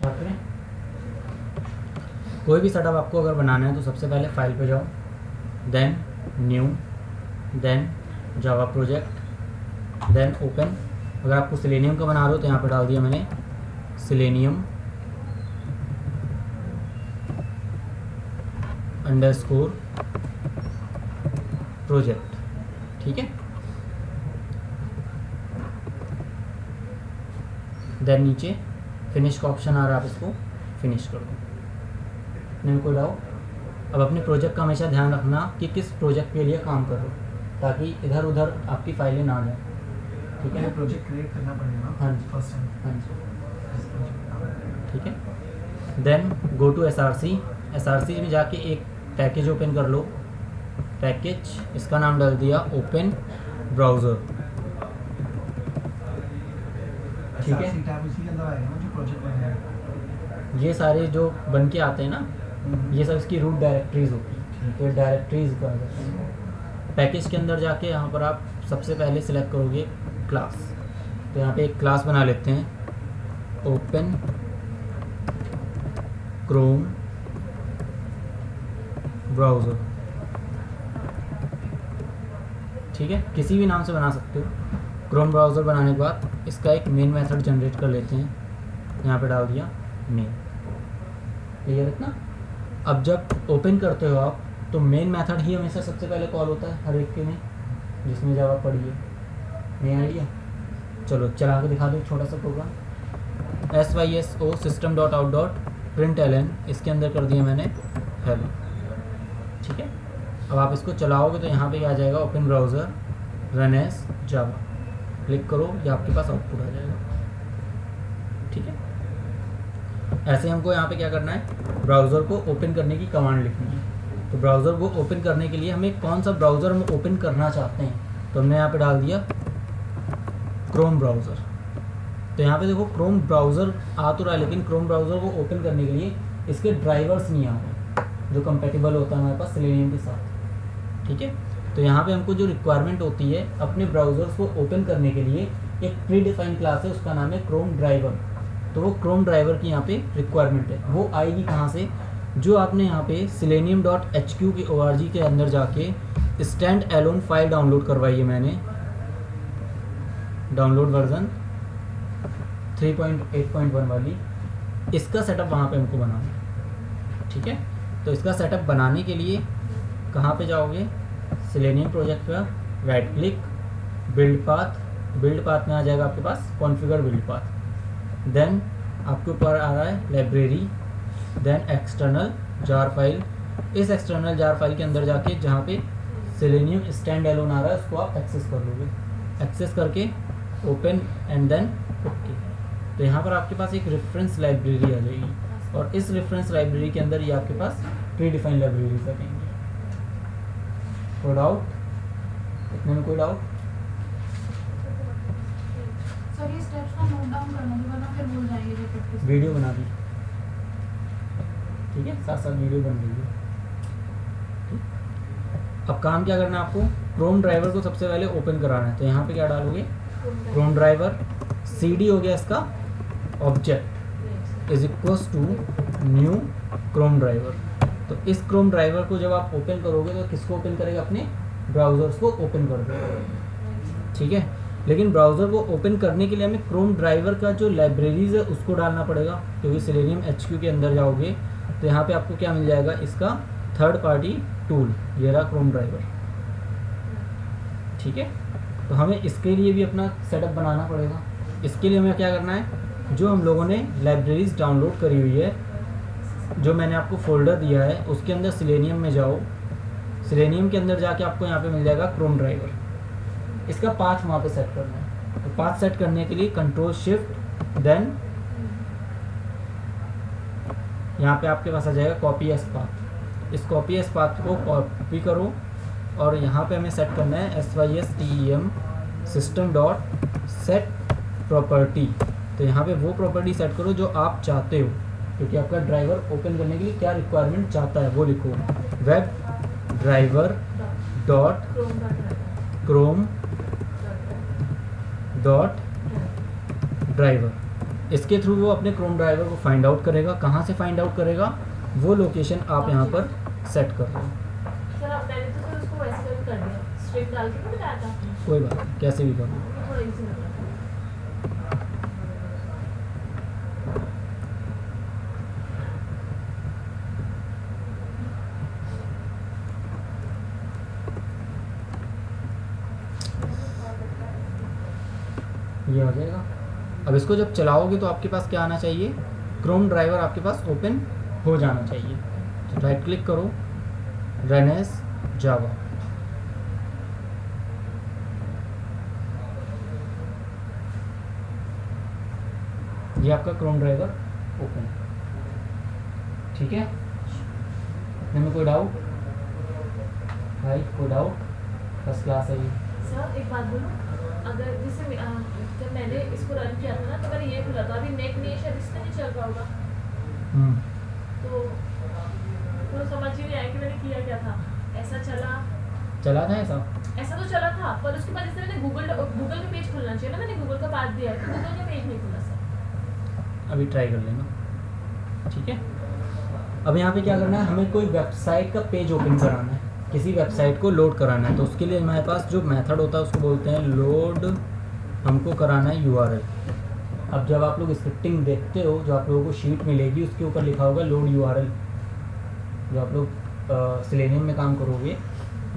बात करें, कोई भी सेटअप आपको अगर बनाना है तो सबसे पहले फाइल पे जाओ, then new, then Java project, then open. अगर आपको सिलेनियम का बना रहे हो तो यहाँ पे डाल दिया मैंने सिलेनियम अंडरस्कोर प्रोजेक्ट, ठीक है। देन नीचे फिनिश का ऑप्शन आ रहा है, आप इसको फिनिश कर दो। नहीं कोई डाउट। अब अपने प्रोजेक्ट का हमेशा ध्यान रखना कि किस प्रोजेक्ट के लिए काम कर रहे हो, ताकि इधर उधर आपकी फाइलें ना जाए, ठीक है ना। प्रोजेक्ट क्रिएट करना पड़ेगा। हाँ जी, फर्स्ट टाइम। हाँ जी, ठीक है। Then go to SRC। SRC में जाके एक पैकेज ओपन कर लो। पैकेज, इसका नाम डाल दिया ओपन ब्राउज़र, ठीक है। टैब उसी के अंदर आएगा ना जो प्रोजेक्ट बनाएगा। ये सारे जो बन के आते हैं ना, ये सब इसकी रूट डायरेक्टरीज होती है, तो डायरेक्टरीज का पैकेज के अंदर जाके यहाँ पर आप सबसे पहले सिलेक्ट करोगे क्लास। तो यहाँ पे एक क्लास बना लेते हैं, ओपन क्रोम ब्राउज़र, ठीक है। किसी भी नाम से बना सकते हो। क्रोम ब्राउज़र बनाने के बाद इसका एक मेन मेथड जनरेट कर लेते हैं, यहाँ पे डाल दिया मेन, क्लियर है ना। अब जब ओपन करते हो आप तो मेन मेथड ही हमेशा सबसे पहले कॉल होता है हर एक के में, जिसमें जावा पढ़ी है। नहीं आइडिया, चलो चला के दिखा दो एक छोटा सा प्रोग्राम। SYSO system.out.println, इसके अंदर कर दिया मैंने हेलो, ठीक है। अब आप इसको चलाओगे तो यहाँ पे क्या आ जाएगा, ओपन ब्राउज़र रन एज जावा, क्लिक करो, ये आपके पास आउटपुट आ जाएगा, ठीक है। ऐसे हमको यहाँ पे क्या करना है, ब्राउज़र को ओपन करने की कमांड लिखनी है। तो ब्राउज़र को ओपन करने के लिए हमें कौन सा ब्राउज़र हम ओपन करना चाहते हैं, तो हमने यहाँ पे डाल दिया क्रोम ब्राउज़र। तो यहाँ पे देखो क्रोम ब्राउज़र आ तो रहा है, लेकिन क्रोम ब्राउज़र को ओपन करने के लिए इसके ड्राइवर्स नहीं आ रहे जो कंपेटिबल होता है हमारे पास सिलेनियम के साथ, ठीक है। तो यहाँ पे हमको जो रिक्वायरमेंट होती है अपने ब्राउज़र्स को ओपन करने के लिए, एक प्री डिफाइंड क्लास है, उसका नाम है क्रोम ड्राइवर। तो वो क्रोम ड्राइवर की यहाँ पे रिक्वायरमेंट है, वो आएगी कहाँ से, जो आपने यहाँ पे selenium.hq की org के अंदर जाके स्टैंड एलोन फाइल डाउनलोड करवाई है मैंने, डाउनलोड वर्जन 3.8.1 वाली। इसका सेटअप वहाँ पे हमको बनाना है, ठीक है। तो इसका सेटअप बनाने के लिए कहाँ पे जाओगे, सिलेनियम प्रोजेक्ट पर right click, build path, build path में आ जाएगा आपके पास कॉन्फ़िगर बिल्ड पाथ, देन आपके ऊपर आ रहा है library, then external jar file. इस एक्सटर्नल जार फाइल के अंदर जाके जहाँ पे सिलेनियम स्टैंड एलोन आ रहा है उसको आप एक्सेस कर लोगे, एक्सेस करके ओपन एंड देन ओके। तो यहाँ पर आपके पास एक रेफरेंस लाइब्रेरी आ जाएगी, और इस रेफरेंस लाइब्रेरी के अंदर ये आपके पास प्री डिफाइंड लाइब्रेरीज लगेंगी। कोई डाउट, इतने में कोई डाउट? सर ये स्टेप्स को नोट डाउन करना होगा ना, फिर भूल जाएंगे जब प्रैक्टिस। वीडियो बना दी, ठीक है, साथ साथ वीडियो बन रही है। अब काम क्या करना है आपको, क्रोम ड्राइवर को सबसे पहले ओपन कराना है। तो यहाँ पे क्या डालोगे, क्रोम ड्राइवर CD हो गया इसका object is equals to new Chrome driver. तो इस क्रोम ड्राइवर को जब आप ओपन करोगे तो किसको ओपन करेगा, अपने ब्राउज़र्स को ओपन कर देगा, ठीक है। लेकिन ब्राउज़र को ओपन करने के लिए हमें क्रोम ड्राइवर का जो लाइब्रेरीज है उसको डालना पड़ेगा, क्योंकि सिलेनियम HQ के अंदर जाओगे तो यहाँ पे आपको क्या मिल जाएगा, इसका थर्ड पार्टी टूल, ये रहा क्रोम ड्राइवर, ठीक है। तो हमें इसके लिए भी अपना सेटअप बनाना पड़ेगा। इसके लिए हमें क्या करना है, जो हम लोगों ने लाइब्रेरीज डाउनलोड करी हुई है, जो मैंने आपको फोल्डर दिया है उसके अंदर सिलेनियम में जाओ, सिलेनियम के अंदर जाके आपको यहाँ पे मिल जाएगा क्रोम ड्राइवर। इसका पाथ वहाँ पे सेट करना है। तो पाथ सेट करने के लिए कंट्रोल शिफ्ट देन यहाँ पे आपके पास आ जाएगा कॉपी एस पाथ। इस कॉपी एस पाथ को कॉपी करो और यहाँ पे हमें सेट करना है SYSTEM system.set property। तो यहाँ पे वो प्रॉपर्टी सेट करो जो आप चाहते हो, क्योंकि आपका ड्राइवर ओपन करने के लिए क्या रिक्वायरमेंट चाहता है वो लिखो, web driver dot Chrome dot driver, इसके थ्रू वो अपने क्रोम ड्राइवर को फाइंड आउट करेगा। कहाँ से फाइंड आउट करेगा? वो लोकेशन आप यहाँ पर सेट कर रहे हो। सर आप पहले तो सर उसको वैसे कर दिया, स्ट्रिप डाल के ना बताया था, कोई बात नहीं, कैसे भी करो। थोड़ा इजी लग रहा था। ये हो जाएगा। अब इसको जब चलाओगे तो आपके पास क्या आना चाहिए? क्रोम ड्राइवर आपके पास ओपन हो जाना चाहिए। तो राइट क्लिक करो, रन एज जावा। ये आपका क्रोम ड्राइवर ओपन, ठीक है। इनमें कोई डाउट भाई? कोई डाउट? फर्स्ट क्लास है ये। सर एक बात बोलूं, अगर जैसे जब मैंने इसको रन किया था ना तो मैंने ये खुला था, अभी नेट नहीं है शायद इसलिए नहीं चल रहा होगा। हम्म, तो समझ ही नहीं आया कि मैंने किया क्या था। ऐसा चला था ऐसा। तो चला था, पर उसके बाद जैसे मैंने गूगल का पेज खुलना चाहिए ना, मैंने गूगल का पाथ दिया है तो गूगल का पेज नहीं खुला सर। अभी ट्राई कर लेना, ठीक है। अब यहाँ पे क्या करना है? हमें कोई वेबसाइट का पेज ओपन कराना है, किसी वेबसाइट को लोड कराना है। तो उसके लिए हमारे पास जो मेथड होता है उसको बोलते हैं लोड। हमको कराना है यूआरएल। अब जब आप लोग स्क्रिप्टिंग देखते हो, जो आप लोगों को शीट मिलेगी उसके ऊपर लिखा होगा लोड यूआरएल। जो आप लोग सेलेनियम में काम करोगे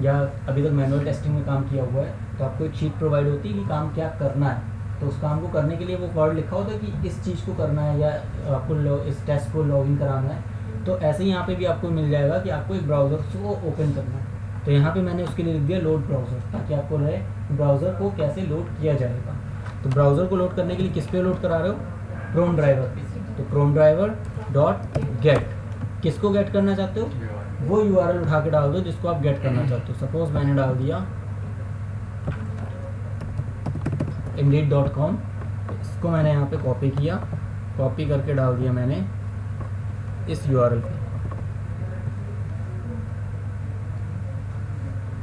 या अभी तक मैनुअल टेस्टिंग में काम किया हुआ है, तो आपको एक शीट प्रोवाइड होती है कि काम क्या करना है। तो उस काम को करने के लिए वो वर्ड लिखा होता है कि इस चीज़ को करना है या आपको इस टेस्ट को लॉगिन कराना है। तो ऐसे ही यहाँ पे भी आपको मिल जाएगा कि आपको एक ब्राउज़र को ओपन करना है। तो यहाँ पे मैंने उसके लिए लिख दिया लोड ब्राउज़र, ताकि आपको रहे ब्राउज़र को कैसे लोड किया जाएगा। तो ब्राउज़र को लोड करने के लिए किस पे लोड करा रहे हो? क्रोम ड्राइवर पे। तो क्रोम ड्राइवर डॉट गेट, किसको गेट करना चाहते हो? वो यूआरएल उठा के डाल दो जिसको आप गेट करना चाहते हो। सपोज मैंने डाल दिया indeed.com, इसको मैंने यहाँ पे कॉपी किया, कॉपी करके डाल दिया मैंने इस यूआरएल पे,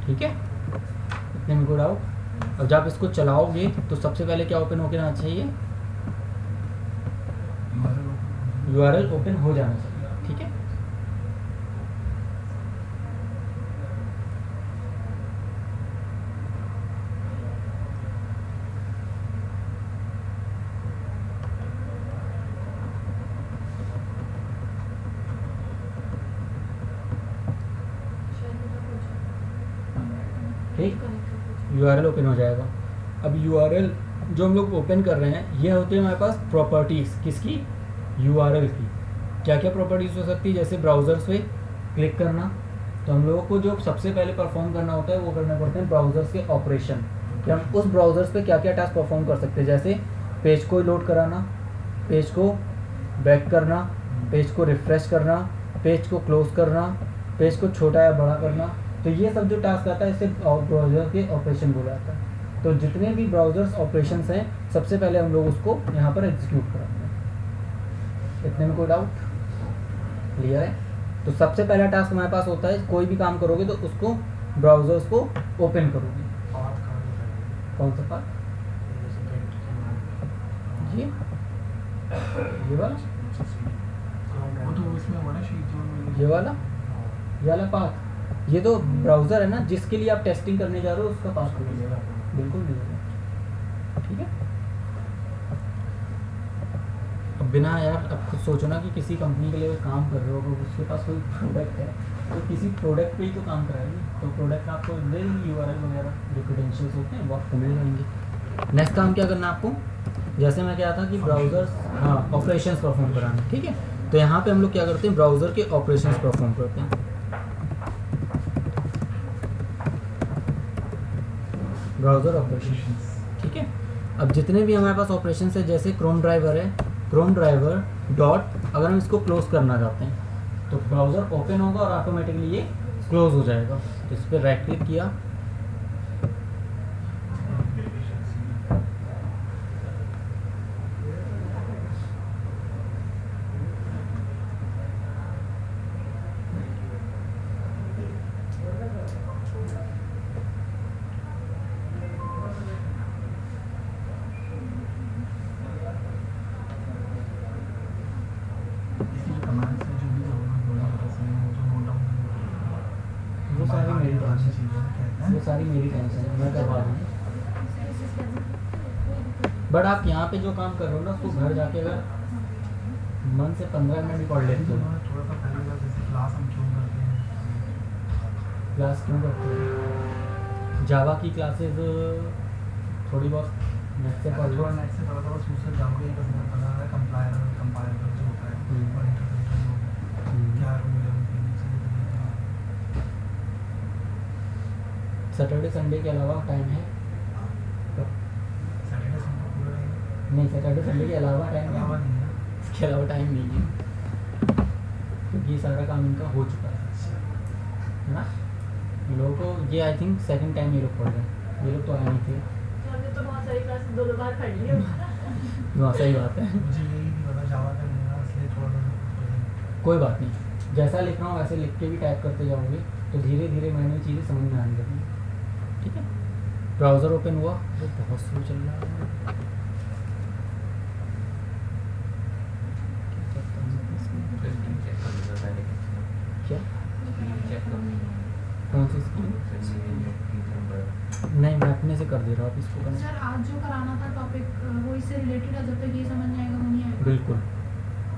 ठीक है। इतने में कोई डाउट? अब जब इसको चलाओगे तो सबसे पहले क्या ओपन होकर आना चाहिए? यूआरएल ओपन हो जाना चाहिए, ठीक है। ठीक, यूआरएल ओपन हो जाएगा। अब यूआरएल जो हम लोग ओपन कर रहे हैं ये होती है हमारे पास प्रॉपर्टीज़, किसकी? यूआरएल की। क्या क्या प्रॉपर्टीज़ हो सकती है? जैसे ब्राउज़र्स पे क्लिक करना, तो हम लोगों को जो सबसे पहले परफॉर्म करना होता है वो करना पड़ते हैं ब्राउज़र्स के ऑपरेशन, कि हम उस ब्राउज़र्स पे क्या क्या टास्क परफॉर्म कर सकते हैं। जैसे पेज को लोड कराना, पेज को बैक करना, पेज को रिफ़्रेश करना, पेज को क्लोज करना, पेज को छोटा या बड़ा करना। तो ये सब जो टास्क आता है इसे ब्राउज़र के ऑपरेशन बोला जाता है। तो जितने भी ब्राउज़र्स ऑपरेशंस हैं सबसे पहले हम लोग उसको यहाँ पर एग्जीक्यूट कराते हैं। इतने में कोई डाउट? क्लियर है? तो सबसे पहला टास्क हमारे पास होता है, कोई भी काम करोगे तो उसको ब्राउज़र्स को ओपन करोगे। कौन सा पार्ट? ये वाला, वो तो उसमें हुआ ना शीट जो ये वाला पाथ। ये तो ब्राउज़र है ना जिसके लिए आप टेस्टिंग करने जा रहे हो, उसका पाथ मिलेगा, बिल्कुल मिलेगा, ठीक है। अब बिना यार अब खुद सोचो ना कि किसी कंपनी के लिए काम कर रहे हो, अगर उसके पास कोई प्रोडक्ट है तो किसी प्रोडक्ट पे ही तो काम कराएगी, तो प्रोडक्ट आपको दे देंगे यूआरएल वगैरह जो क्रेडेंशियल्स होते हैं वो आपको मिल जाएंगे। नेक्स्ट काम क्या करना है आपको? जैसे मैं क्या था कि ब्राउज़र, हाँ, ऑपरेशंस परफॉर्म कराना, ठीक है। तो यहाँ पे हम लोग क्या करते हैं? ब्राउज़र के ऑपरेशंस परफॉर्म करते हैं। ब्राउज़र ऑपरेशन, ठीक है। अब जितने भी हमारे पास ऑपरेशन है, जैसे क्रोम ड्राइवर है, क्रोम ड्राइवर डॉट, अगर हम इसको क्लोज करना चाहते हैं तो ब्राउज़र ओपन होगा और ऑटोमेटिकली ये क्लोज हो जाएगा। तो इस पर राइट क्लिक किया, वो सारी मेरी टेंशन है, मैं करवा दूँगा। बट आप यहाँ पे जो काम कर रहे हो ना उसको घर जाके अगर मन से 15 मिनट भी पढ़ लेते हो। थोड़ा सा पहले का जैसे क्लास हम क्यों करते हैं, क्लास क्यों करते हो? जावा की क्लासेस थोड़ी बहुत नेट से पढ़ लो। थोड़ा नेट से पढ़ा था बस, उससे जाओगे बस मुझे पता है कंपाइलर जो होता है और इंटरप्रेटर जो होता है क्या रूल है उनके नीचे। सैटरडे संडे के अलावा टाइम है? सैटरडे संडे पूरा नहीं, नहीं, सैटरडे संडे के अलावा टाइम अलावा है? नहीं है। इसके अलावा टाइम नहीं है क्योंकि ये सारा काम इनका हो चुका है ना। इन लोगों को ये आई थिंक सेकंड टाइम ये लोग पढ़ रहे हैं, ये लोग तो आए नहीं थे। हमने तो बहुत सारी क्लास दो बार पढ़ ली है। हाँ सही बात है। मुझे यही नहीं पता जावा का नहीं है, इसलिए थोड़ा सा कोई बात नहीं, जैसा लिख रहा हूँ वैसे लिख के भी टाइप करते जाओगे तो धीरे धीरे मैंने चीज़ें समझ में आने लगी। ठीक है, ब्राउज़र ओपन हुआ वो बहुत स्लो चल रहा है। क्या कौन सी स्क्रीन? नहीं, मैं अपने से कर दे रहा हूँ, आप इसको करना। सर आज जो कराना था टॉपिक वो इससे रिलेटेड है, जब तक ये समझ नहीं आएगा वो नहीं आएगा। बिल्कुल,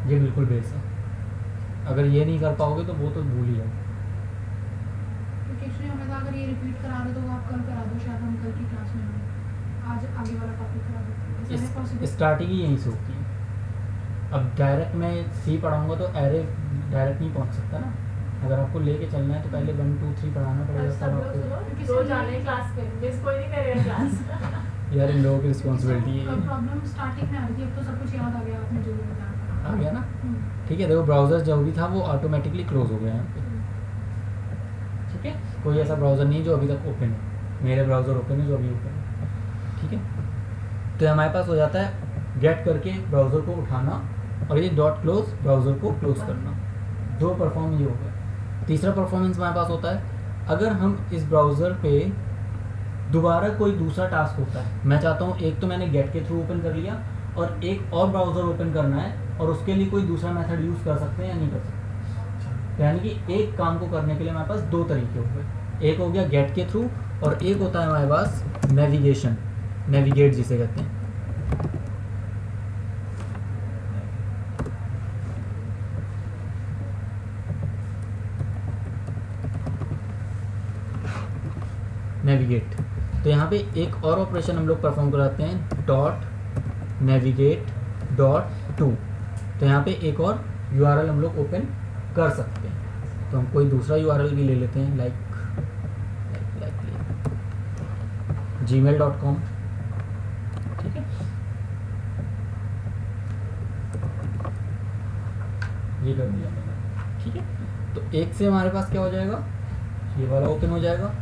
ये बिल्कुल बेस है। अगर ये नहीं कर पाओगे तो वो तो भूल ही जाओ। क्योंकि एक्चुअली हमें था अगर ये रिपीट करा रहे तो वो आप कल करा दो, शायद हम कल की क्लास में हों, आज आगे वाला टॉपिक करा दो। Is that possible? स्टार्टिंग ही यहीं से होती है। अब डायरेक्ट मैं सी पढ़ाऊँगा तो एरे डायरेक्ट नहीं पहुँच सकता ना। अगर आपको लेके चलना है तो पहले 1 2 3 पढ़ाना पड़ेगा, सब तब लोग आपको। सुनो, रोज आने क्लास में मिस कोई नहीं करेगा क्लास। यार इन लोगों की रिस्पॉन्सिबिलिटी है। प्रॉब्लम स्टार्टिंग में आ रही थी, अब तो सब कुछ याद आ गया आपने जो भी बताया। आ गया ना? ठीक है, देखो ब्राउज़र जो भी था वो ऑटोमेटिकली क्लोज हो गया यहाँ पे। ठीक है, कोई ऐसा ब्राउज़र नहीं जो अभी तक ओपन है। मेरे ब्राउज़र ओपन है जो अभी ओपन है। ठीक है, तो हमारे पास हो जाता है गेट करके ब्राउज़र को उठाना और ये डॉट क्लोज ब्राउज़र को क्लोज करना। दो परफॉर्म ये हो गया। तीसरा परफॉर्मेंस हमारे पास होता है अगर हम इस ब्राउज़र पे दोबारा कोई दूसरा टास्क होता है। मैं चाहता हूँ एक तो मैंने गेट के थ्रू ओपन कर लिया और एक और ब्राउज़र ओपन करना है और उसके लिए कोई दूसरा मेथड यूज़ कर सकते हैं या नहीं कर सकते। यानी कि एक काम को करने के लिए हमारे पास दो तरीके हो गए। एक हो गया गेट के थ्रू और एक होता है हमारे पास नेविगेशन, नेविगेट जिसे कहते हैं। नेविगेट। तो यहाँ पे एक और ऑपरेशन हम लोग परफॉर्म कराते हैं, डॉट नेविगेट डॉट टू। तो यहाँ पे एक और URL हम लोग ओपन कर सकते हैं। तो हम कोई दूसरा URL भी ले लेते हैं, लाइक gmail.com। ठीक है, ये कर दिया मैंने। ठीक है, तो एक से हमारे पास क्या हो जाएगा, ये वाला ओपन हो जाएगा।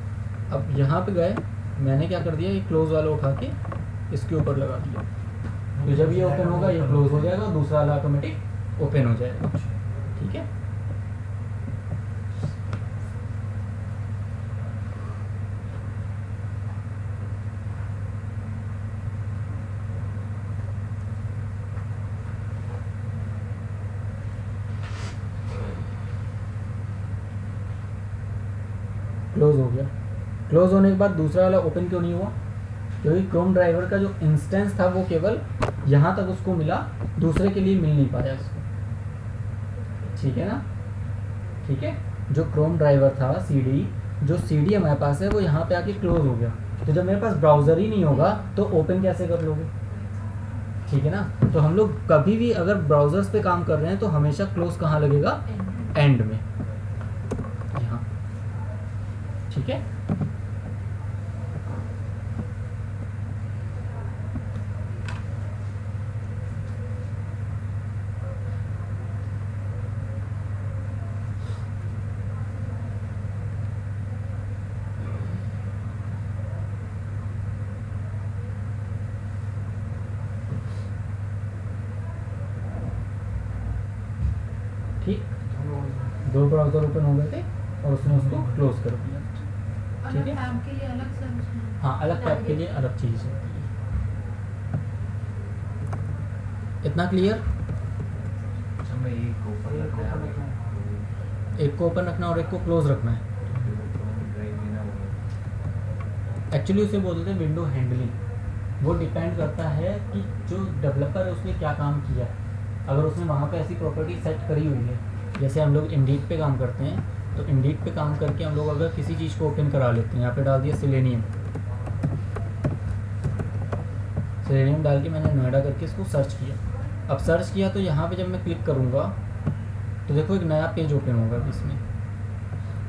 अब यहाँ पे गए, मैंने क्या कर दिया, ये क्लोज वाला उठा के इसके ऊपर लगा दिया। तो जब ये ओपन होगा ये क्लोज हो जाएगा, दूसरा वाला ऑटोमेटिक ओपन हो जाएगा। ठीक है, क्लोज हो गया। क्लोज होने के बाद दूसरा वाला ओपन क्यों नहीं हुआ, क्योंकि क्रोम ड्राइवर का जो इंस्टेंस था वो केवल यहाँ तक उसको मिला, दूसरे के लिए मिल नहीं पाया उसको। ठीक है ना? ठीक है, जो क्रोम ड्राइवर था CD, जो CD हमारे पास है वो यहाँ पे आके क्लोज हो गया। तो जब मेरे पास ब्राउज़र ही नहीं होगा तो ओपन कैसे कर लोगे? ठीक है ना? तो हम लोग कभी भी अगर ब्राउज़र्स पे काम कर रहे हैं तो हमेशा क्लोज कहाँ लगेगा? एंड में, यहाँ। ठीक है, ठीक। दो ब्राउज़र ओपन हो गए थे और उसने उसको क्लोज कर दिया। अलग ठीक है। टैब के लिए अलग सर्विस। हाँ, अलग टैब के लिए अलग चीज़ होती है। इतना क्लियर? अच्छा मैं एक ओपन रखना है, एक को ओपन रखना और एक को क्लोज रखना है। एक्चुअली उसे बोलते हैं विंडो हैंडलिंग। वो डिपेंड करता है कि जो डेवलपर है उसने क्या काम किया है। अगर उसने वहाँ पे ऐसी प्रॉपर्टी सेट करी हुई है, जैसे हम लोग इंडीड पे काम करते हैं, तो इंडीड पे काम करके हम लोग अगर किसी चीज़ को ओपन करा लेते हैं, यहाँ पे डाल दिया सिलेनियम डाल के मैंने नोएडा करके इसको सर्च किया। अब सर्च किया तो यहाँ पे जब मैं क्लिक करूँगा तो देखो एक नया पेज ओपन होगा इसमें,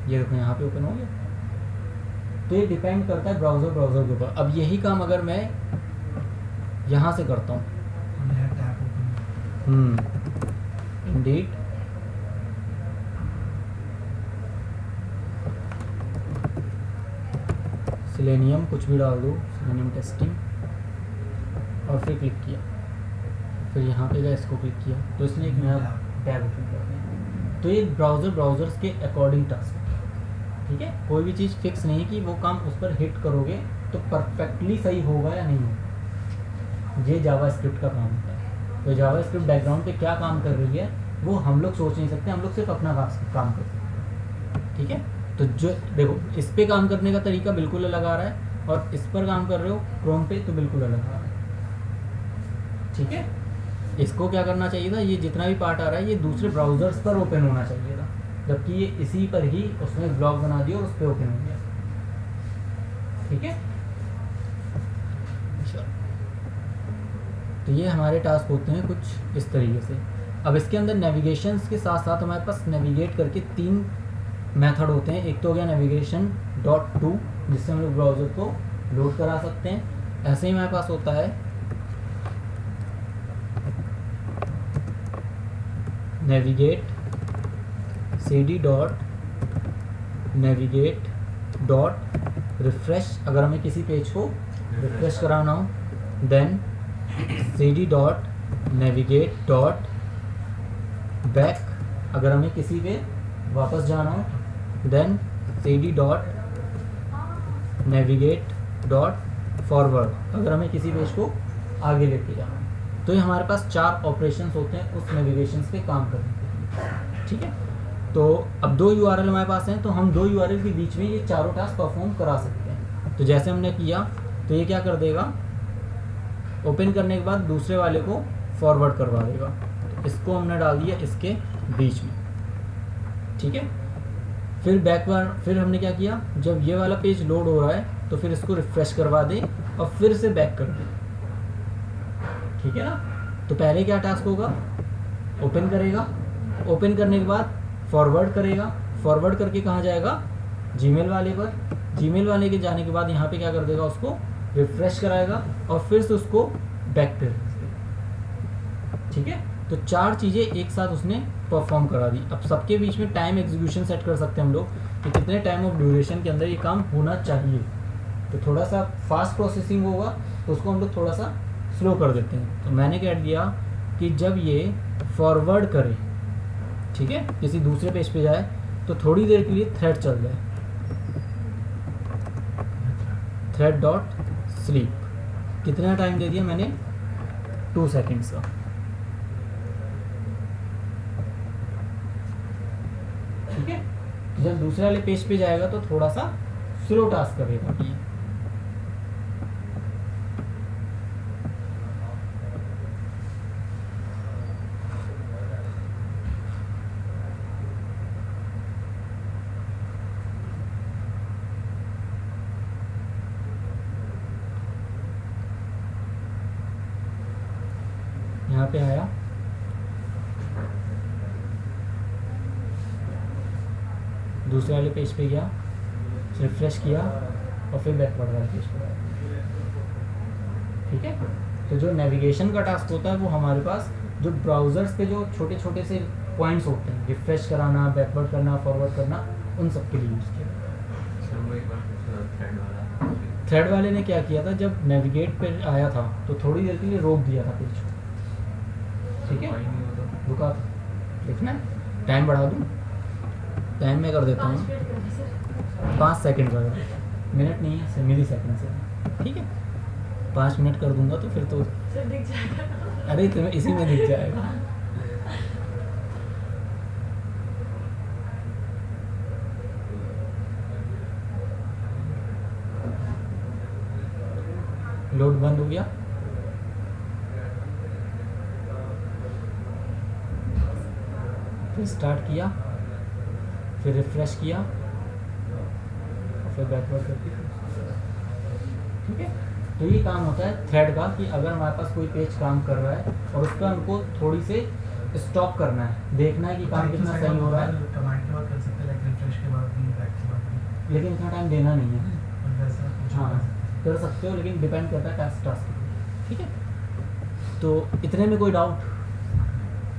ये देखो यहाँ पे ओपन हो गया। तो ये डिपेंड करता है ब्राउज़र के ऊपर। अब यही काम अगर मैं यहाँ से करता हूँ, नया टैब ओपन इंडीड सिलेनियम कुछ भी डाल दो, सिलेनियम टेस्टिंग, और फिर क्लिक किया, फिर यहाँ पे गया इसको क्लिक किया तो इसने एक नया टैब ओपन कर दिया। तो ये ब्राउज़र्स के अकॉर्डिंग टास्क है, ठीक है। कोई भी चीज़ फिक्स नहीं है कि वो काम उस पर हिट करोगे तो परफेक्टली सही होगा या नहीं होगा। ये जावास्क्रिप्ट का काम होता है। तो जावास्क्रिप्ट बैकग्राउंड पे क्या काम कर रही है वो हम लोग सोच नहीं सकते, हम लोग सिर्फ अपना काम कर सकते हैं, ठीक है। तो जो देखो इस पे काम करने का तरीका बिल्कुल अलग आ रहा है, और इस पर काम कर रहे हो क्रोम पे तो बिल्कुल अलग आ रहा है, ठीक है। इसको क्या करना चाहिए था, ये जितना भी पार्ट आ रहा है ये दूसरे ब्राउज़र्स पर ओपन होना चाहिए था, जबकि ये इसी पर ही उसने ब्लॉग बना दिया और उस पर ओपन हो गया, ठीक है। तो ये हमारे टास्क होते हैं कुछ इस तरीके से। अब इसके अंदर नेविगेशंस के साथ साथ हमारे पास नेविगेट करके 3 मेथड होते हैं। एक तो हो गया नेविगेशन .to, जिससे हम लोग ब्राउज़र को लोड करा सकते हैं। ऐसे ही हमारे पास होता है navigate cd dot navigate dot refresh, अगर हमें किसी पेज को रिफ्रेश कराना हो, then cd dot navigate dot back, अगर हमें किसी पे वापस जाना हो, then cd dot navigate dot forward, अगर हमें किसी पेज को आगे लेके जाना हो। तो ये हमारे पास 4 ऑपरेशंस होते हैं उस नेविगेशंस पे काम करने के लिए, ठीक है। तो अब 2 URL हमारे पास हैं, तो हम 2 URL के बीच में ये चारों टास्क परफॉर्म करा सकते हैं। तो जैसे हमने किया तो ये क्या कर देगा, ओपन करने के बाद दूसरे वाले को फॉरवर्ड करवा देगा। तो इसको हमने डाल दिया इसके बीच में, ठीक है। फिर हमने क्या किया, जब ये वाला पेज लोड हो रहा है तो फिर इसको रिफ्रेश करवा दे और फिर से बैक कर दे, ठीक है ना। तो पहले क्या टास्क होगा, ओपन करेगा, ओपन करने के बाद फॉरवर्ड करेगा, फॉरवर्ड करके कहाँ जाएगा, जीमेल वाले पर, जीमेल वाले के जाने के बाद यहाँ पे क्या कर देगा, उसको रिफ्रेश कराएगा और फिर से उसको बैक कर देगा, ठीक है। तो 4 चीज़ें एक साथ उसने परफॉर्म करा दी। अब सबके बीच में टाइम एग्जीक्यूशन सेट कर सकते हैं हम लोग कि कितने टाइम ऑफ ड्यूरेशन के अंदर ये काम होना चाहिए। तो थोड़ा सा फास्ट प्रोसेसिंग होगा तो उसको हम लोग थोड़ा सा स्लो कर देते हैं। तो मैंने क्या दिया कि जब ये फॉरवर्ड करे, ठीक है, किसी दूसरे पेज पे जाए तो थोड़ी देर के लिए थ्रेड चल जाए, थ्रेड डॉट स्लीप। कितना टाइम दे दिया मैंने, 2 सेकेंड्स का, ठीक है। जब दूसरे वाले पेज पे जाएगा तो थोड़ा सा स्लो टास्क करेगा ये, यहाँ पे आया, दूसरे वाले पेज पे गया, रिफ्रेश किया और फिर बैकवर्ड वाले पेज पे आया, ठीक है। तो जो नेविगेशन का टास्क होता है वो हमारे पास जो ब्राउज़र्स पे जो छोटे छोटे से पॉइंट्स होते हैं, रिफ्रेश कराना, बैकवर्ड करना, फॉरवर्ड करना, उन सब के लिए यूज़ किया। थ्रेड वाले ने क्या किया था, जब नेविगेट पे आया था तो थोड़ी देर के लिए रोक दिया था पेज को, ठीक है, रुका था। देखना है, टाइम बढ़ा दूँ, टाइम में कर देता हूँ 5 सेकंड का, मिनट नहीं है, मिली सेकंड से, ठीक है। 5 मिनट कर दूंगा तो फिर तो दिख जाएगा। अरे तुम्हें इसी में दिख जाएगा। लोड बंद हो गया, फिर स्टार्ट किया, फिर रिफ्रेश किया और फिर बैकवर्ड कर दिया। ठीक है, तो ये काम होता है थ्रेड का कि अगर हमारे पास कोई पेज काम कर रहा है और उस पर हमको थोड़ी से स्टॉप करना है, देखना है कि काम कितना सही हो रहा है, कमांड के बाद कर सकते हैं, लाइक रिफ्रेश के बाद भी, बैक के बाद भी, लेकिन इतना टाइम देना नहीं है। और वैसा कुछ हाँ कर सकते कर सकते हो, लेकिन डिपेंड करता है टास्क पे। ठीक है, तो इतने में कोई डाउट?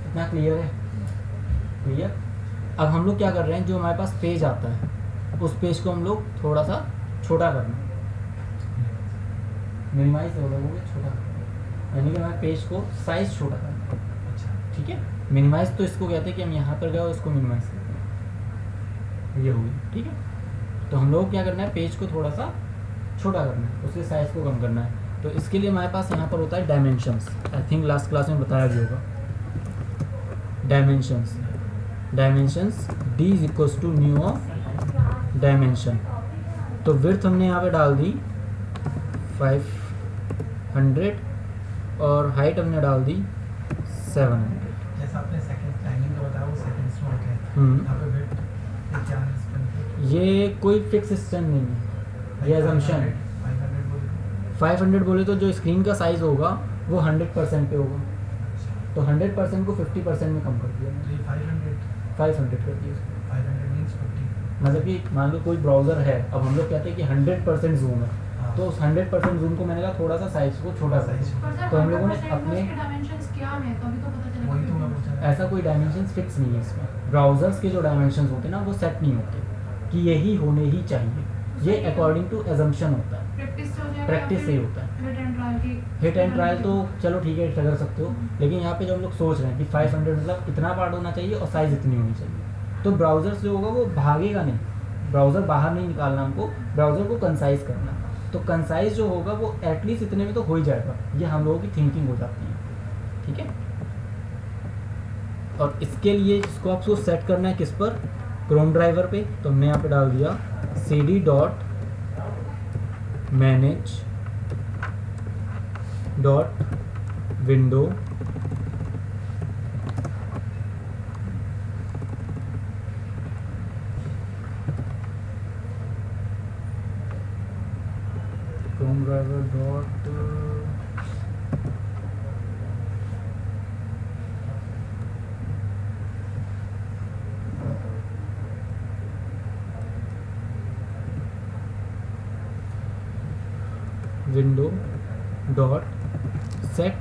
इतना क्लियर है? क्लियर। अब हम लोग क्या कर रहे हैं, जो हमारे पास पेज आता है उस पेज को हम लोग थोड़ा सा छोटा करना, मिनिमाइज हो लोगोगे, छोटा करना, यानी कि हमारे पेज को साइज छोटा करना। हैं। अच्छा, ठीक है, मिनिमाइज तो इसको कहते हैं कि हम यहाँ पर गए और इसको मिनिमाइज करते हैं, ये हुई। ठीक है, तो हम लोग क्या करना है, पेज को थोड़ा सा छोटा करना है, उसके साइज को कम करना है। तो इसके लिए हमारे पास यहाँ पर होता है dimensions. I think last class में बताया भी होगा dimensions. Dimensions d is equals to new of dimension. तो विड्थ हमने यहाँ पे डाल दी 500 और हाइट हमने डाल दी 700। जैसा आपने सेकंड टाइमिंग का बताया, वो सेकंड्स में होता है। हम्म। यहाँ पे वेट क्या है इसका? ये कोई फिक्स सिस्टम नहीं है, ये assumption है। 500 बोले 500 बोले तो जो स्क्रीन का साइज़ होगा वो 100% पे होगा, तो 100% को 50% में कम कर दिया तो मैंने, ये 500 500 कर दिया उसको। 500 मीन्स 50। मतलब कि मान लो कोई ब्राउज़र है, अब हम लोग कहते हैं कि 100% जूम है, हाँ। तो उस 100% जूम को मैंने कहा थोड़ा सा साइज़ को छोटा कर साइज दिया। पर सर तो हम लोगों ने 100% अपने उसके डायमेंशंस क्या है, तभी तो पता चलेगा। वही तो मैं पूछ रहा था। ऐसा कोई डायमेंशंस फिक्स नहीं है इसमें। ब्राउज़र्स के जो डायमेंशंस होते हैं ना वो सेट नहीं होते कि यही होने ही चाहिए, ये अकॉर्डिंग टू एजम्पशन होता है, प्रैक्टिस से हो जाएगा, प्रैक्टिस से ही होता है। हिट एंड ट्रायल की हिट एंड ट्रायल तो चलो ठीक है कर सकते हो, लेकिन यहाँ पे जो हम लोग सोच रहे हैं कि 500 मतलब इतना पार्ट होना चाहिए और साइज़ इतनी होनी चाहिए, तो ब्राउज़र जो होगा वो भागेगा नहीं, ब्राउज़र बाहर नहीं निकालना हमको, ब्राउज़र को कंसाइज करना। तो कंसाइज जो होगा वो एटलीस्ट इतने में तो हो ही जाएगा, ये हम लोगों की थिंकिंग हो जाती है। ठीक है, और इसके लिए इसको आपको सेट करना है किस पर, क्रोम ड्राइवर पे। तो हमने यहाँ पे डाल दिया cd dot manage dot window Chrome driver dot window dot set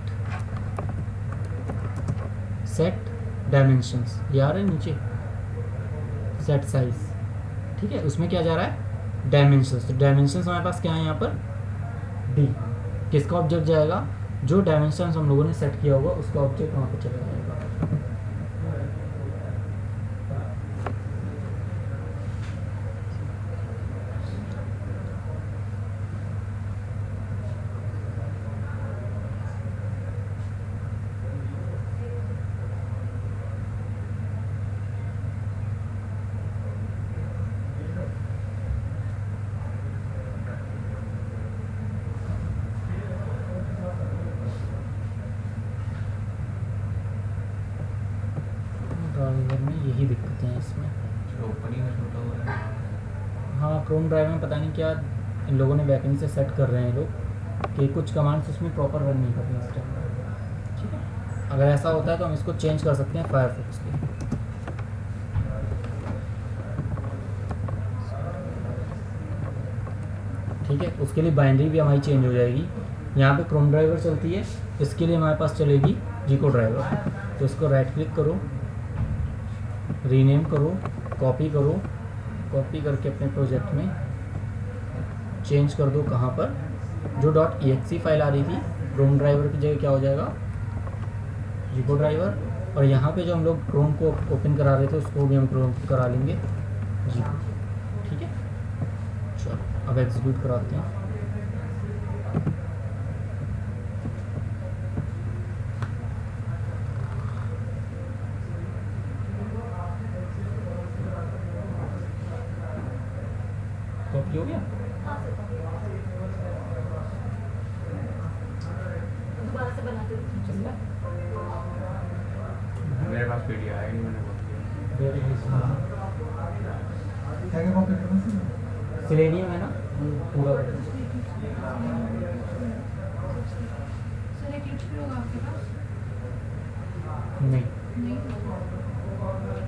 dimensions, ये आ रहा है नीचे सेट साइज। ठीक है, उसमें क्या जा रहा है, डायमेंशंस। तो डायमेंशंस हमारे पास क्या है यहाँ पर, डी। किसका ऑब्जेक्ट जाएगा, जो डायमेंशंस हम लोगों ने सेट किया होगा उसका ऑब्जेक्ट वहाँ पर चला जाएगा। ड्राइवर में यही दिक्कतें हैं इसमें। ओपनिंग में छोटा हो रहा है। हाँ, क्रोम ड्राइवर में पता नहीं क्या इन लोगों ने बैकएंड से सेट कर रहे हैं लोग कि कुछ कमांड्स उसमें प्रॉपर रन नहीं कर रही इस टाइम। ठीक है, अगर ऐसा होता है तो हम इसको चेंज कर सकते हैं फायरफॉक्स के। ठीक है, उसके लिए बाइनरी भी हमारी चेंज हो जाएगी। यहाँ पे क्रोम ड्राइवर चलती है, इसके लिए हमारे पास चलेगी जीको ड्राइवर। तो इसको राइट क्लिक करो, रीनेम करो, कॉपी करो, कॉपी करके अपने प्रोजेक्ट में चेंज कर दो। कहाँ पर, जो .exe फाइल आ रही थी क्रोम ड्राइवर की जगह क्या हो जाएगा, जीको ड्राइवर। और यहाँ पे जो हम लोग क्रोम को ओपन करा रहे थे उसको भी हम क्रोम करा लेंगे जीको। ठीक है, चलो अब एग्जीक्यूट कराते हैं। कॉपी हो गया। हाँ सर। बना के देती हूँ। चल रहा मेरे पास पीडीएफ है नहीं, मैंने बोल दिया। है क्या क्या कॉपी करना है? सिलेनियम है ना पूरा। सर एक्लिप्स भी होगा आपके पास? नहीं नहीं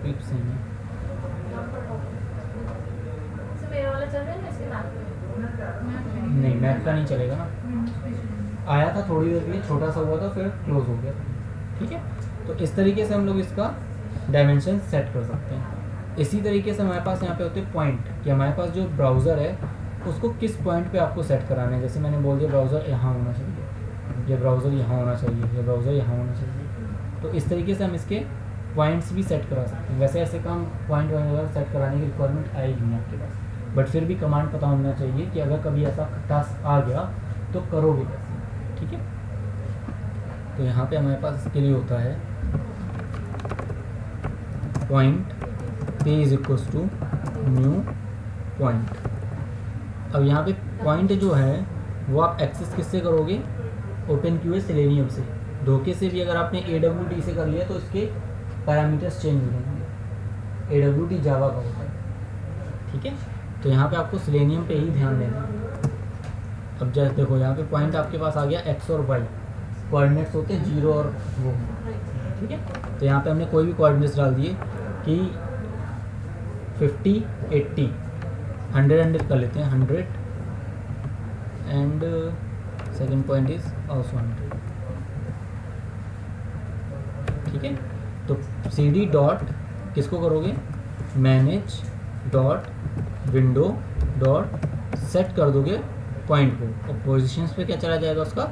क्लिप्स नहीं है। सर मेरा वाला चल रहा है ना इसके नाम पे? नहीं मैक का नहीं चलेगा ना। विंडोज पे चलेगा। आया था थोड़ी देर के लिए, छोटा सा हुआ था, फिर क्लोज हो गया। ठीक है, तो इस तरीके से हम लोग इसका डायमेंशन सेट कर सकते हैं। इसी तरीके से हमारे पास यहाँ पे होते हैं पॉइंट, कि हमारे पास जो ब्राउज़र है उसको किस पॉइंट पे आपको सेट कराना है। जैसे मैंने बोल दिया ब्राउज़र यहाँ होना चाहिए, ये ब्राउज़र यहाँ होना चाहिए, ये ब्राउज़र यहाँ होना चाहिए। तो इस तरीके से हम इसके पॉइंट्स भी सेट करा सकते हैं। वैसे ऐसे काम पॉइंट वगैरह सेट कराने की रिक्वायरमेंट आएगी नहीं आपके पास, बट फिर भी कमांड पता होना चाहिए कि अगर कभी ऐसा टास्क आ गया तो करोगे कैसे। ठीक है, तो यहाँ पे हमारे पास इसके लिए होता है पॉइंट पे is equals to new point. अब यहाँ पे पॉइंट जो है वो आप एक्सेस किससे करोगे? ओपन क्यू सेलेनियम से। धोखे से भी अगर आपने AWT से कर लिया तो इसके पैरामीटर्स चेंज हो जाएंगे। AWT जावा का होता है। ठीक है, तो यहाँ पे आपको सेलेनियम पे ही ध्यान देना है। अब जैसे देखो यहाँ पे पॉइंट आपके पास आ गया x और y, कोऑर्डिनेट्स होते हैं 0 और वो। ठीक है, तो यहाँ पे हमने कोई भी कोऑर्डिनेट्स डाल दिए कि 50 80 100 कर लेते हैं 100 and second point is also 100। ठीक है, तो CD डॉट किसको करोगे? Manage dot window dot set कर दोगे पॉइंट को, और पोजीशंस पे क्या चला जाएगा उसका?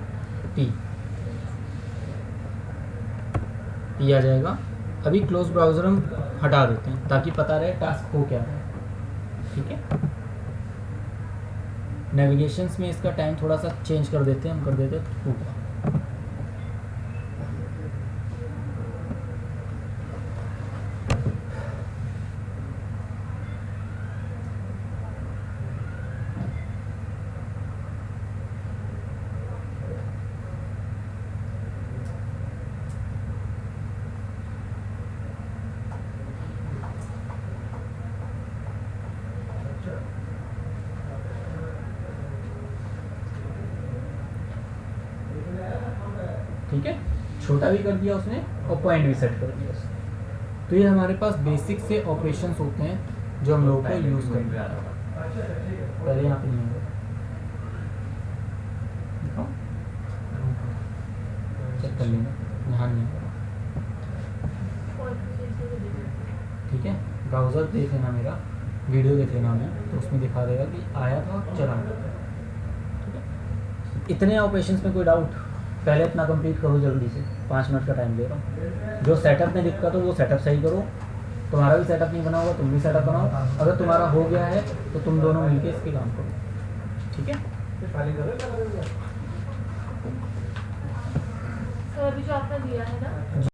P आ जाएगा। अभी क्लोज ब्राउज़र हम हटा देते हैं ताकि पता रहे टास्क हो क्या है। ठीक है, नेविगेशंस में इसका टाइम थोड़ा सा चेंज कर देते हैं, हम कर देते हैं पूरा। ठीक है, छोटा भी कर दिया उसने और पॉइंट भी सेट कर दिया उसने। तो ये हमारे पास बेसिक से ऑपरेशंस होते हैं जो हम लोगों को यूज़ करते हैं। पहले यहाँ पे नहीं होगा, दिखाओ चेक कर लेंगे, यहाँ नहीं होगा। ठीक है, ब्राउज़र देख लेना, मेरा वीडियो देख लेना मैं, तो उसमें दिखा देगा कि आया था चला। ठीक है, इतने ऑपरेशंस में कोई डाउट? पहले इतना कंप्लीट करो जल्दी से, 5 मिनट का टाइम दे रहा हूँ। जो सेटअप में दिक्कत हो वो सेटअप सही करो। तुम्हारा भी सेटअप नहीं बना होगा, तुम भी सेटअप बनाओ। अगर तुम्हारा हो गया है तो तुम दोनों मिलके इसके काम करो। ठीक है, सर अभी जो आपने दिया है ना